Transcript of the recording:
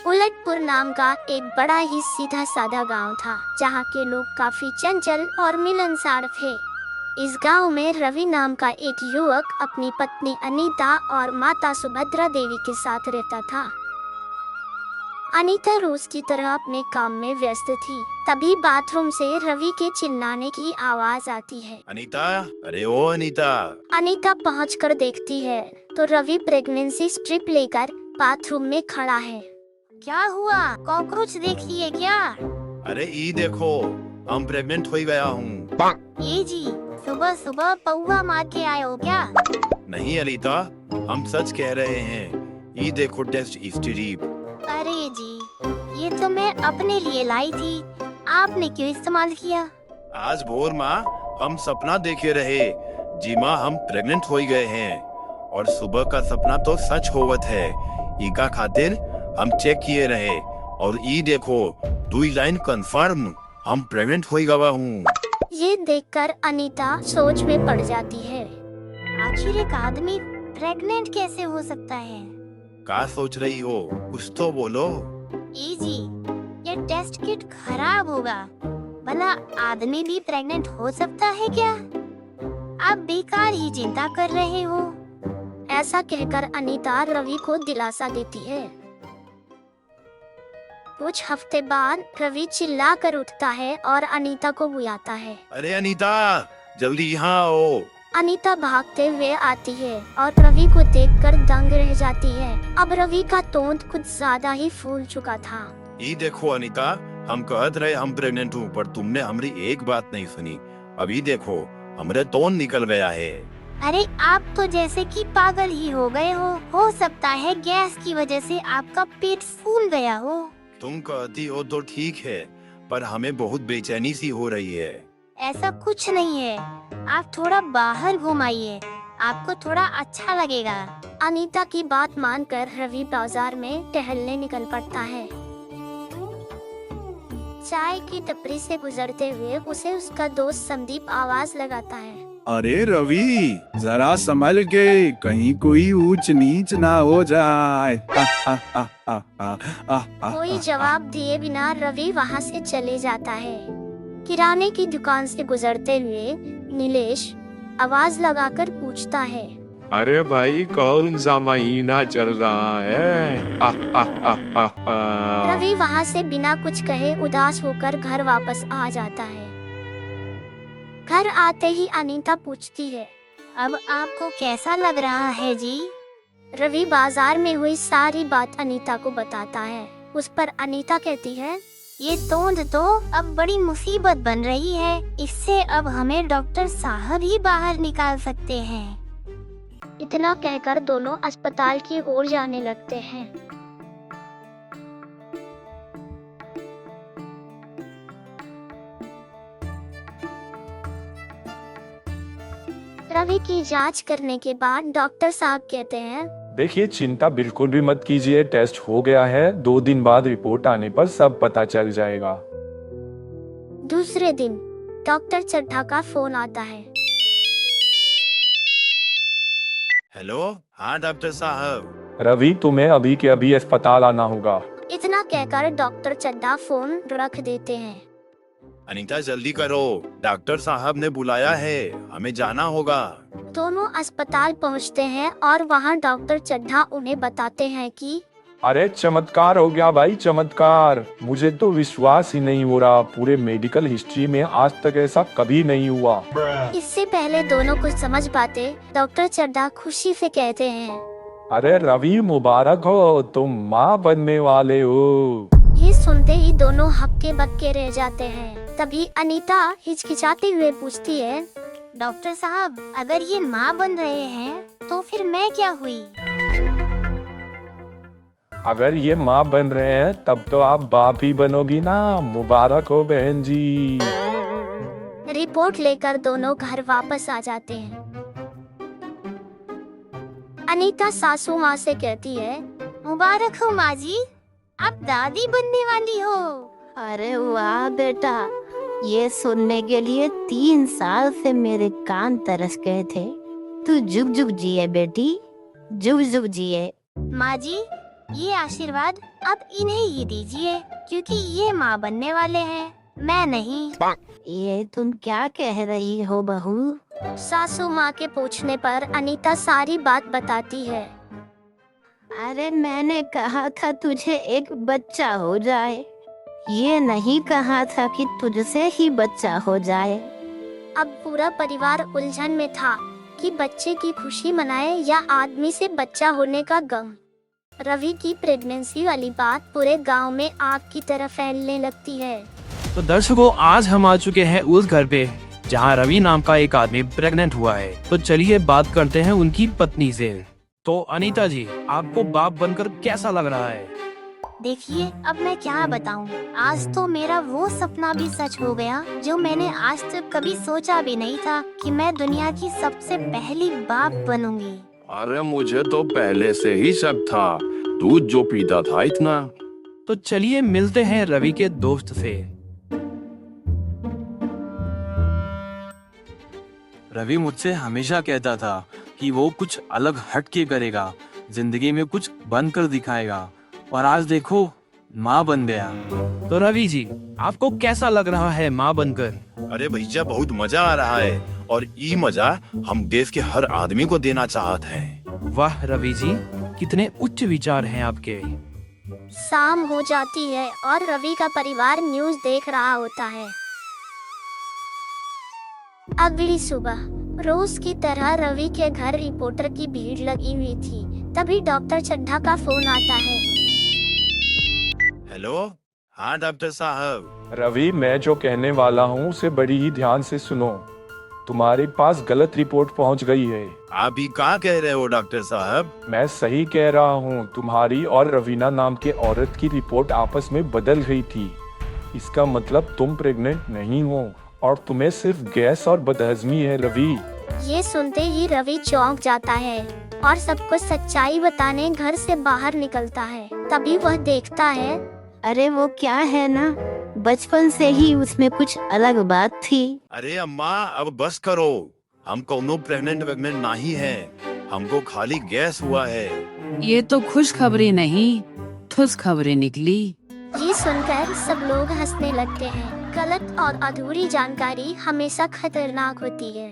उलटपुर नाम का एक बड़ा ही सीधा साधा गांव था, जहां के लोग काफी चंचल और मिलनसार थे। इस गांव में रवि नाम का एक युवक अपनी पत्नी अनीता और माता सुभद्रा देवी के साथ रहता था। अनीता रोज की तरह अपने काम में व्यस्त थी। तभी बाथरूम से रवि के चिल्लाने की आवाज आती है। अनीता, अरे ओ अनीता। अनीता पहुंचकर देखती है तो रवि प्रेगनेंसी स्ट्रिप लेकर बाथरूम में खड़ा है। क्या हुआ, कॉकरोच देख लिए क्या? अरे ई देखो, हम प्रेग्नेंट हो गया हूँ। ये जी, सुबह सुबह पौवा मार के आए हो क्या? नहीं अनीता, हम सच कह रहे हैं। ई देखो टेस्ट स्ट्रिप। अरे जी, ये तो मैं अपने लिए लाई थी, आपने क्यों इस्तेमाल किया? आज भोर माँ हम सपना देखे रहे जी माँ, हम प्रेग्नेंट हो गए हैं और सुबह का सपना तो सच होवत है। ई का खातिर हम चेक किए रहे और ई देखो 2 लाइन कंफर्म, हम प्रेग्नेंट हो गया हूँ। ये देखकर अनीता सोच में पड़ जाती है। आखिर एक आदमी प्रेग्नेंट कैसे हो सकता है? क्या सोच रही हो, कुछ तो बोलो। जी, ये टेस्ट किट खराब होगा, भला आदमी भी प्रेग्नेंट हो सकता है क्या? आप बेकार ही चिंता कर रहे हो। ऐसा कहकर अनीता रवि को दिलासा देती है। कुछ हफ्ते बाद रवि चिल्ला कर उठता है और अनीता को बुलाता है। अरे अनीता, जल्दी यहाँ आओ। अनीता भागते हुए आती है और रवि को देखकर दंग रह जाती है। अब रवि का तोंद कुछ ज्यादा ही फूल चुका था। ये देखो अनीता, हम कहत रहे हम प्रेग्नेंट हूँ, पर तुमने हमारी एक बात नहीं सुनी। अभी देखो हमारे तोंद निकल गया है। अरे आप तो जैसे कि पागल ही हो गए हो सकता है गैस की वजह से आपका पेट फूल गया हो। तुम कहती हो तो ठीक है, पर हमें बहुत बेचैनी सी हो रही है। ऐसा कुछ नहीं है, आप थोड़ा बाहर घुमाइए, आपको थोड़ा अच्छा लगेगा। अनीता की बात मानकर रवि बाजार में टहलने निकल पड़ता है। चाय की टपरी से गुजरते हुए उसे उसका दोस्त संदीप आवाज लगाता है। अरे रवि, जरा संभल के, कहीं कोई ऊंच नीच ना हो जाए। कोई जवाब दिए बिना रवि वहाँ से चले जाता है। किराने की दुकान से गुजरते हुए नीलेश आवाज लगाकर पूछता है। अरे भाई, कौन सा महीना चल रहा है? रवि वहाँ से बिना कुछ कहे उदास होकर घर वापस आ जाता है। घर आते ही अनीता पूछती है, अब आपको कैसा लग रहा है जी? रवि बाजार में हुई सारी बात अनीता को बताता है। उस पर अनीता कहती है, ये तोंद तो अब बड़ी मुसीबत बन रही है, इससे अब हमें डॉक्टर साहब ही बाहर निकाल सकते हैं। इतना कहकर दोनों अस्पताल की ओर जाने लगते हैं। रवि की जांच करने के बाद डॉक्टर साहब कहते हैं, देखिए, चिंता बिल्कुल भी मत कीजिए, टेस्ट हो गया है। 2 दिन बाद रिपोर्ट आने पर सब पता चल जाएगा। दूसरे दिन डॉक्टर चड्ढा का फोन आता है। हेलो, हाँ डॉक्टर साहब। रवि, तुम्हें अभी के अभी अस्पताल आना होगा। इतना कहकर डॉक्टर चड्ढा फोन रख देते हैं। अनीता जल्दी करो, डॉक्टर साहब ने बुलाया है, हमें जाना होगा। दोनों अस्पताल पहुंचते हैं और वहां डॉक्टर चड्ढा उन्हें बताते हैं कि अरे चमत्कार हो गया भाई, चमत्कार। मुझे तो विश्वास ही नहीं हो रहा, पूरे मेडिकल हिस्ट्री में आज तक ऐसा कभी नहीं हुआ। इससे पहले दोनों कुछ समझ पाते, डॉक्टर चड्ढा खुशी से कहते हैं, अरे रवि, मुबारक हो, तुम माँ बनने वाले हो। ये सुनते ही दोनों हक्के बक्के रह जाते हैं। तभी अनीता हिचकिचाते हुए पूछती है, डॉक्टर साहब, अगर ये माँ बन रहे हैं तो फिर मैं क्या हुई? अगर ये माँ बन रहे हैं तब तो आप बाप ही बनोगी ना। मुबारक हो बहन जी। रिपोर्ट लेकर दोनों घर वापस आ जाते हैं। अनीता सासू माँ से कहती है, मुबारक हो माँ जी, आप दादी बनने वाली हो। अरे वाह बेटा, ये सुनने के लिए 3 साल से मेरे कान तरस गए थे। तू जुग जुग जिए बेटी, जुग जुग जिए। माँ जी, ये आशीर्वाद अब इन्हें ही दीजिए क्योंकि ये माँ बनने वाले हैं, मैं नहीं। ये तुम क्या कह रही हो बहू? सासू माँ के पूछने पर अनीता सारी बात बताती है। अरे मैंने कहा था तुझे एक बच्चा हो जाए, ये नहीं कहा था कि तुझसे ही बच्चा हो जाए। अब पूरा परिवार उलझन में था कि बच्चे की खुशी मनाए या आदमी से बच्चा होने का गम। रवि की प्रेगनेंसी वाली बात पूरे गांव में आग की तरह फैलने लगती है। तो दर्शकों, आज हम आ चुके हैं उस घर पे जहां रवि नाम का एक आदमी प्रेग्नेंट हुआ है। तो चलिए बात करते हैं उनकी पत्नी से। तो अनीता जी, आपको बाप बनकर कैसा लग रहा है? देखिए, अब मैं क्या बताऊं, आज तो मेरा वो सपना भी सच हो गया जो मैंने आज तक कभी सोचा भी नहीं था कि मैं दुनिया की सबसे पहली बाप बनूंगी। अरे मुझे तो पहले से ही शक था, दूध जो पीता था इतना। तो चलिए मिलते हैं रवि के दोस्त से। रवि मुझसे हमेशा कहता था कि वो कुछ अलग हट के करेगा, जिंदगी में कुछ बनकर दिखाएगा, और आज देखो माँ बन गया। तो रवि जी, आपको कैसा लग रहा है माँ बनकर? अरे भैया, बहुत मजा आ रहा है और ये मजा हम देश के हर आदमी को देना चाहते हैं। वाह रवि जी, कितने उच्च विचार हैं आपके। शाम हो जाती है और रवि का परिवार न्यूज़ देख रहा होता है। अगली सुबह रोज की तरह रवि के घर रिपोर्टर की भीड़ लगी हुई थी। तभी डॉक्टर चड्ढा का फोन आता है। हेलो, हाँ डॉक्टर साहब। रवि, मैं जो कहने वाला हूँ उसे बड़ी ही ध्यान से सुनो। तुम्हारे पास गलत रिपोर्ट पहुँच गई है। आप ही क्या कह रहे हो डॉक्टर साहब? मैं सही कह रहा हूँ, तुम्हारी और रवीना नाम के औरत की रिपोर्ट आपस में बदल गई थी। इसका मतलब तुम प्रेग्नेंट नहीं हो और तुम्हें सिर्फ गैस और बदहजमी है। रवि, ये सुनते ही रवि चौंक जाता है और सबको सच्चाई बताने घर से बाहर निकलता है। तभी वह देखता है, अरे वो क्या है ना, बचपन से ही उसमें कुछ अलग बात थी। अरे अम्मा, अब बस करो, हम कोनो प्रेग्नेंट नहीं है, हमको खाली गैस हुआ है। ये तो खुश खबरें नहीं, ठुस खबरें निकली। ये सुनकर सब लोग हंसने लगते हैं। गलत और अधूरी जानकारी हमेशा खतरनाक होती है।